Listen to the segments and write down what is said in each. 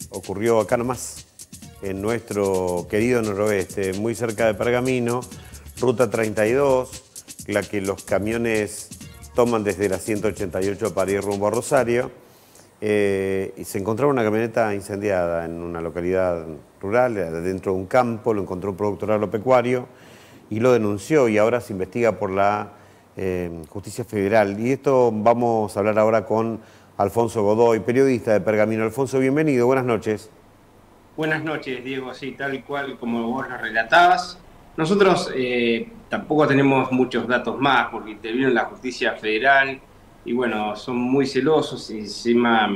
Ocurrió acá nomás, en nuestro querido noroeste, muy cerca de Pergamino, ruta 32, la que los camiones toman desde la 188 para ir rumbo a Rosario, y se encontraba una camioneta incendiada en una localidad rural, dentro de un campo, lo encontró un productor agropecuario y lo denunció, y ahora se investiga por la Justicia Federal. Y esto vamos a hablar ahora con Alfonso Godoy, periodista de Pergamino. Alfonso, bienvenido, buenas noches. Buenas noches, Diego. Sí, tal cual como vos lo relatabas. Nosotros tampoco tenemos muchos datos más porque intervino la justicia federal y bueno, son muy celosos y encima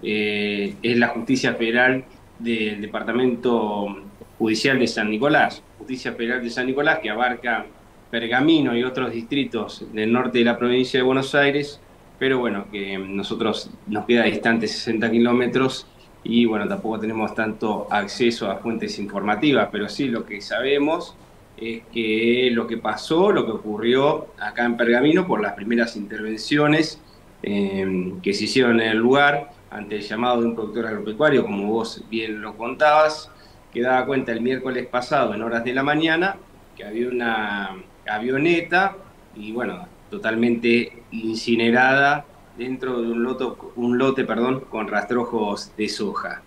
es la justicia federal del Departamento Judicial de San Nicolás, Justicia Federal de San Nicolás que abarca Pergamino y otros distritos del norte de la provincia de Buenos Aires, pero bueno, que nosotros nos queda distante 60 kilómetros y bueno, tampoco tenemos tanto acceso a fuentes informativas, pero sí lo que sabemos es que lo que pasó, lo que ocurrió acá en Pergamino por las primeras intervenciones que se hicieron en el lugar ante el llamado de un productor agropecuario, como vos bien lo contabas, que daba cuenta el miércoles pasado en horas de la mañana que había una avioneta y bueno, totalmente incinerada dentro de un lote, perdón, con rastrojos de soja.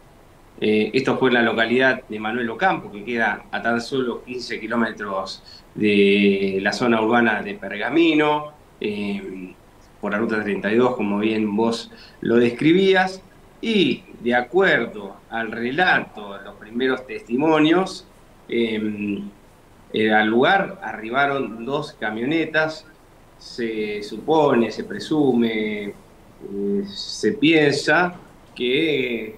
Esto fue en la localidad de Manuel Ocampo, que queda a tan solo 15 kilómetros de la zona urbana de Pergamino, por la ruta 32, como bien vos lo describías, y de acuerdo al relato, los primeros testimonios, al lugar arribaron dos camionetas, se supone, se presume, se piensa que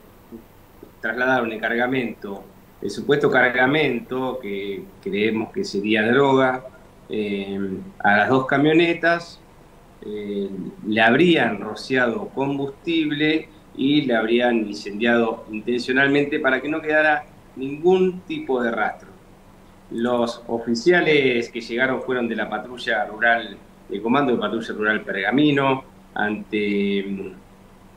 trasladaron el supuesto cargamento, que creemos que sería droga, a las dos camionetas, le habrían rociado combustible y le habrían incendiado intencionalmente para que no quedara ningún tipo de rastro. Los oficiales que llegaron fueron de la patrulla rural, el Comando de Patrulla Rural Pergamino, ante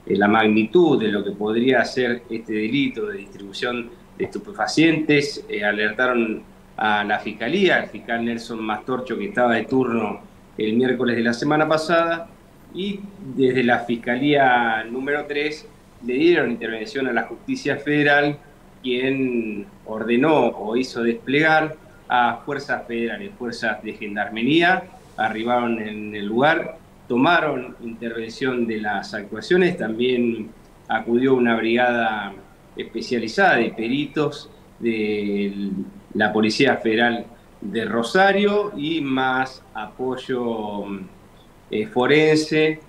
la magnitud de lo que podría ser este delito de distribución de estupefacientes, alertaron a la Fiscalía, al fiscal Nelson Mastorcho, que estaba de turno el miércoles de la semana pasada, y desde la Fiscalía número 3 le dieron intervención a la Justicia Federal, quien ordenó o hizo desplegar a fuerzas federales, fuerzas de gendarmería, arribaron en el lugar, tomaron intervención de las actuaciones, también acudió una brigada especializada de peritos de la Policía Federal de Rosario y más apoyo forense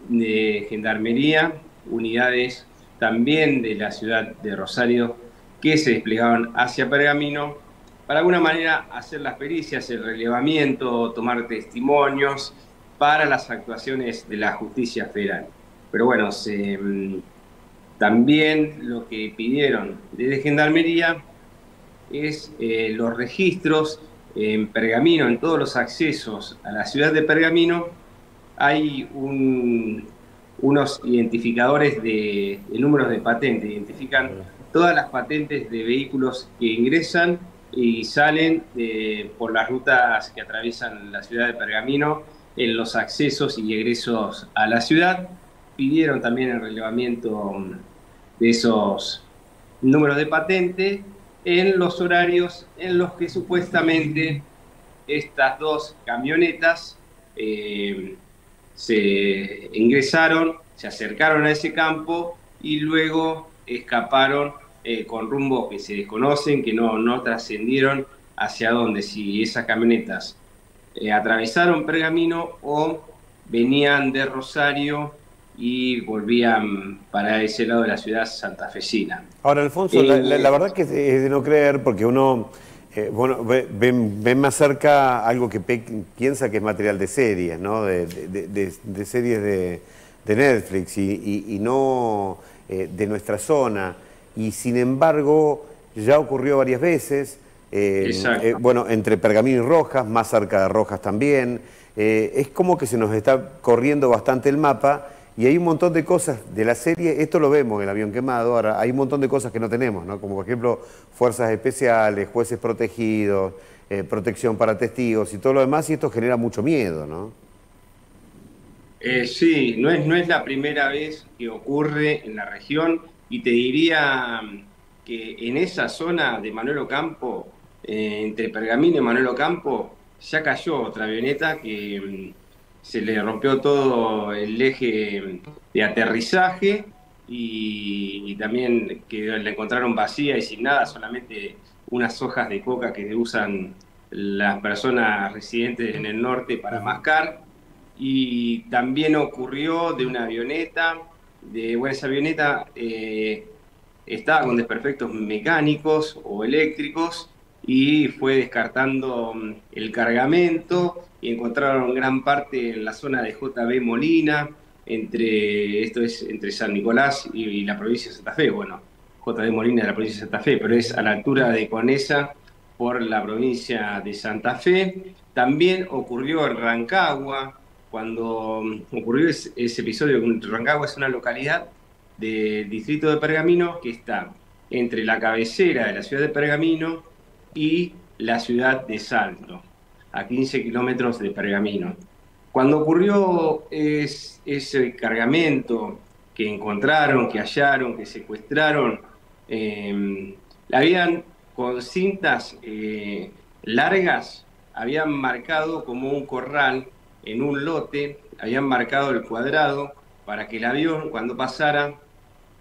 de gendarmería, unidades también de la ciudad de Rosario que se desplegaban hacia Pergamino para de alguna manera hacer las pericias, el relevamiento, tomar testimonios para las actuaciones de la justicia federal. Pero bueno, también lo que pidieron desde Gendarmería es los registros en Pergamino, en todos los accesos a la ciudad de Pergamino, hay unos identificadores de números de patente, identifican todas las patentes de vehículos que ingresan y salen por las rutas que atraviesan la ciudad de Pergamino en los accesos y egresos a la ciudad. Pidieron también el relevamiento de esos números de patente en los horarios en los que supuestamente estas dos camionetas se ingresaron, se acercaron a ese campo y luego escaparon con rumbos que se desconocen, que no trascendieron hacia dónde, si esas camionetas atravesaron Pergamino o venían de Rosario y volvían para ese lado de la ciudad santafesina. Ahora, Alfonso, la verdad que es de no creer, porque uno bueno, ve más cerca algo que piensa que es material de series, ¿no? De series de Netflix y no de nuestra zona. Y sin embargo, ya ocurrió varias veces, bueno, entre Pergamino y Rojas, más cerca de Rojas también. Es como que se nos está corriendo bastante el mapa Y hay un montón de cosas de la serie, esto lo vemos en El avión quemado, ahora hay un montón de cosas que no tenemos, ¿no? Como por ejemplo fuerzas especiales, jueces protegidos, protección para testigos y todo lo demás, y esto genera mucho miedo, ¿no? Sí, no es la primera vez que ocurre en la región y te diría que en esa zona de Manuel Ocampo, entre Pergamino y Manuel Ocampo, ya cayó otra avioneta que se le rompió todo el eje de aterrizaje y también que la encontraron vacía y sin nada, solamente unas hojas de coca que usan las personas residentes en el norte para mascar. Y también ocurrió de una avioneta, bueno, esa avioneta estaba con desperfectos mecánicos o eléctricos y fue descartando el cargamento y encontraron gran parte en la zona de JB Molina, esto es entre San Nicolás y la provincia de Santa Fe. Bueno, JB Molina de la provincia de Santa Fe, pero es a la altura de Conesa por la provincia de Santa Fe. También ocurrió en Rancagua, cuando ocurrió ese episodio. Rancagua es una localidad del distrito de Pergamino que está entre la cabecera de la ciudad de Pergamino y la ciudad de Salto, a 15 kilómetros de Pergamino. Cuando ocurrió ese cargamento que encontraron, que hallaron, que secuestraron, habían con cintas largas, habían marcado como un corral en un lote, habían marcado el cuadrado para que el avión cuando pasara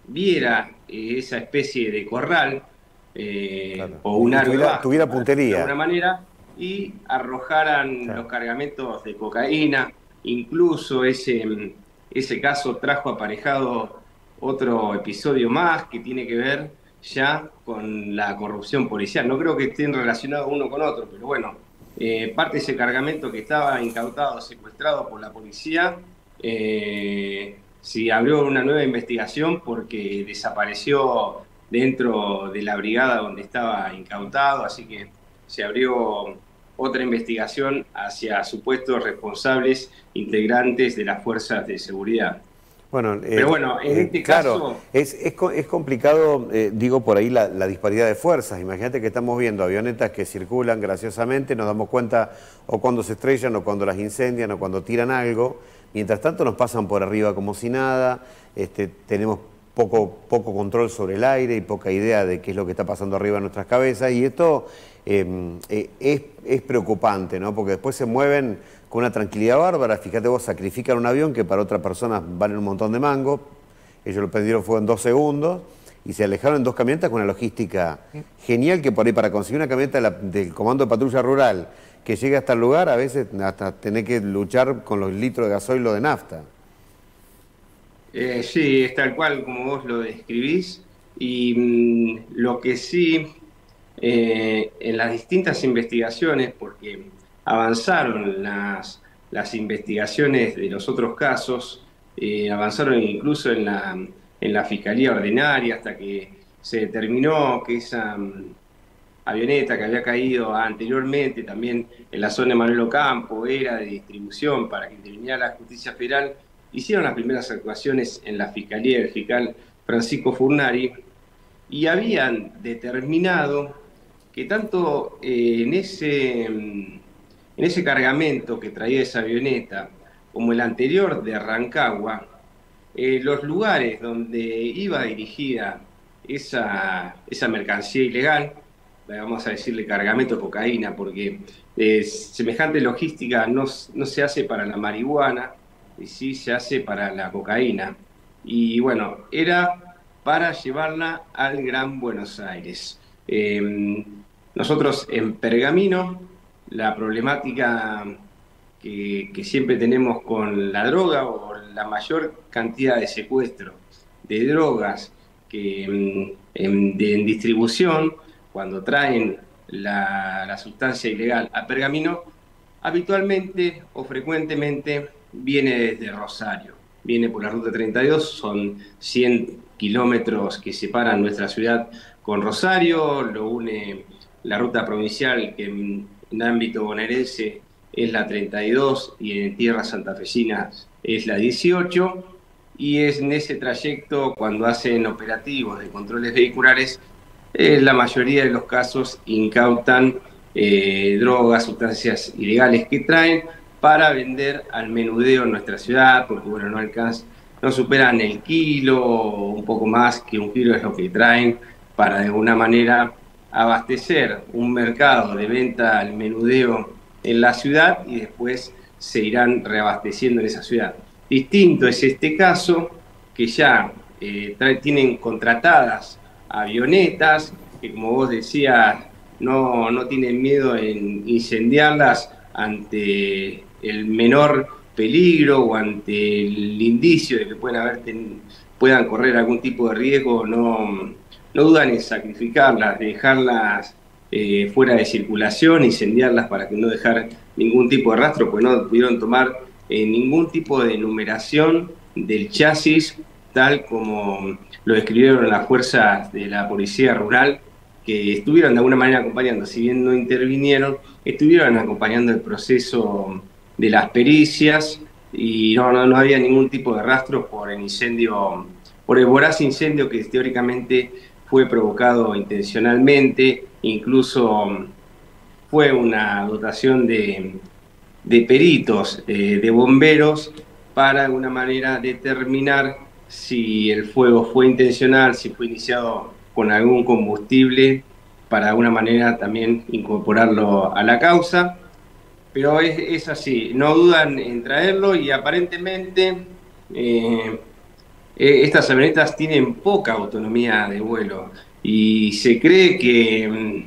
viera esa especie de corral Claro. o un aro Tuviera puntería. de alguna manera, y arrojaran los cargamentos de cocaína. Incluso ese caso trajo aparejado otro episodio más que tiene que ver ya con la corrupción policial. No creo que estén relacionados uno con otro, pero bueno, parte de ese cargamento que estaba incautado, secuestrado por la policía, se abrió una nueva investigación porque desapareció dentro de la brigada donde estaba incautado, así que se abrió otra investigación hacia supuestos responsables integrantes de las fuerzas de seguridad. Bueno, pero bueno, en este claro, caso... es complicado, digo, por ahí la disparidad de fuerzas. Imagínate que estamos viendo avionetas que circulan graciosamente, nos damos cuenta o cuando se estrellan o cuando las incendian o cuando tiran algo. Mientras tanto nos pasan por arriba como si nada, tenemos poco control sobre el aire y poca idea de qué es lo que está pasando arriba en nuestras cabezas, y esto es preocupante, ¿no? Porque después se mueven con una tranquilidad bárbara. Fíjate vos, sacrifican un avión que para otra persona vale un montón de mango, ellos lo prendieron fuego en 2 segundos y se alejaron en 2 camionetas con una logística genial, que por ahí para conseguir una camioneta del Comando de Patrulla Rural que llegue hasta el lugar, a veces hasta tener que luchar con los litros de gasoil o de nafta. Sí, es tal cual como vos lo describís, y lo que sí, en las distintas investigaciones, porque avanzaron las investigaciones de los otros casos, avanzaron incluso en la Fiscalía Ordinaria hasta que se determinó que esa avioneta que había caído anteriormente también en la zona de Manuel Ocampo era de distribución para que interviniera la Justicia Federal. Hicieron las primeras actuaciones en la Fiscalía del fiscal Francisco Furnari y habían determinado que tanto en ese cargamento que traía esa avioneta como el anterior de Rancagua, los lugares donde iba dirigida esa mercancía ilegal, vamos a decirle cargamento de cocaína, porque semejante logística no se hace para la marihuana, y sí se hace para la cocaína. Y bueno, era para llevarla al Gran Buenos Aires. Nosotros en Pergamino, la problemática que siempre tenemos con la droga, o la mayor cantidad de secuestro de drogas que en distribución, cuando traen la sustancia ilegal a Pergamino, habitualmente o frecuentemente viene desde Rosario, viene por la ruta 32, son 100 kilómetros que separan nuestra ciudad con Rosario, lo une la ruta provincial que en ámbito bonaerense es la 32 y en tierras santafesinas es la 18, y es en ese trayecto cuando hacen operativos de controles vehiculares, la mayoría de los casos incautan drogas, sustancias ilegales que traen para vender al menudeo en nuestra ciudad, porque bueno, no superan el kilo, o un poco más que un kilo es lo que traen, para de alguna manera abastecer un mercado de venta al menudeo en la ciudad y después se irán reabasteciendo en esa ciudad. Distinto es este caso, que ya tienen contratadas avionetas, que como vos decías, no tienen miedo en incendiarlas ante el menor peligro o ante el indicio de que puedan correr algún tipo de riesgo, no dudan en sacrificarlas, dejarlas fuera de circulación, incendiarlas para que no dejar ningún tipo de rastro, pues no pudieron tomar ningún tipo de numeración del chasis, tal como lo describieron las fuerzas de la Policía Rural, que estuvieron de alguna manera acompañando, si bien no intervinieron, estuvieron acompañando el proceso de las pericias y no había ningún tipo de rastro por el incendio, por el voraz incendio que teóricamente fue provocado intencionalmente, incluso fue una dotación de peritos, de bomberos, para de alguna manera determinar si el fuego fue intencional, si fue iniciado con algún combustible, para de alguna manera también incorporarlo a la causa. Pero es así, no dudan en traerlo y aparentemente estas avionetas tienen poca autonomía de vuelo y se cree que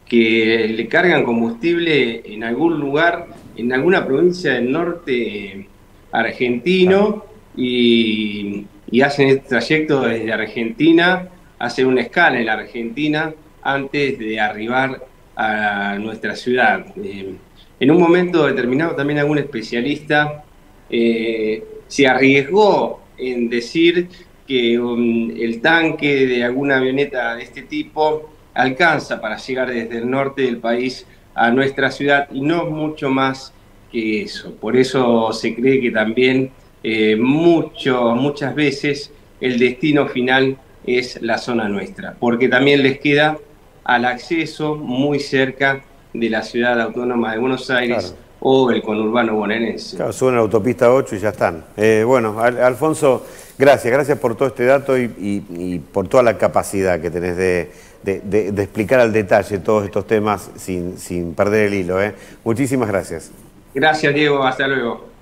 le cargan combustible en algún lugar, en alguna provincia del norte argentino, y hacen este trayecto desde Argentina, hacen una escala en la Argentina antes de arribar a nuestra ciudad. En un momento determinado también algún especialista se arriesgó en decir que el tanque de alguna avioneta de este tipo alcanza para llegar desde el norte del país a nuestra ciudad y no mucho más que eso. Por eso se cree que también muchas veces el destino final es la zona nuestra, porque también les queda al acceso muy cerca de la ciudad autónoma de Buenos Aires, claro, o el conurbano bonaerense. Claro, suben a la autopista 8 y ya están. Bueno, Alfonso, gracias por todo este dato y por toda la capacidad que tenés de explicar al detalle todos estos temas sin perder el hilo. Muchísimas gracias. Gracias, Diego. Hasta luego.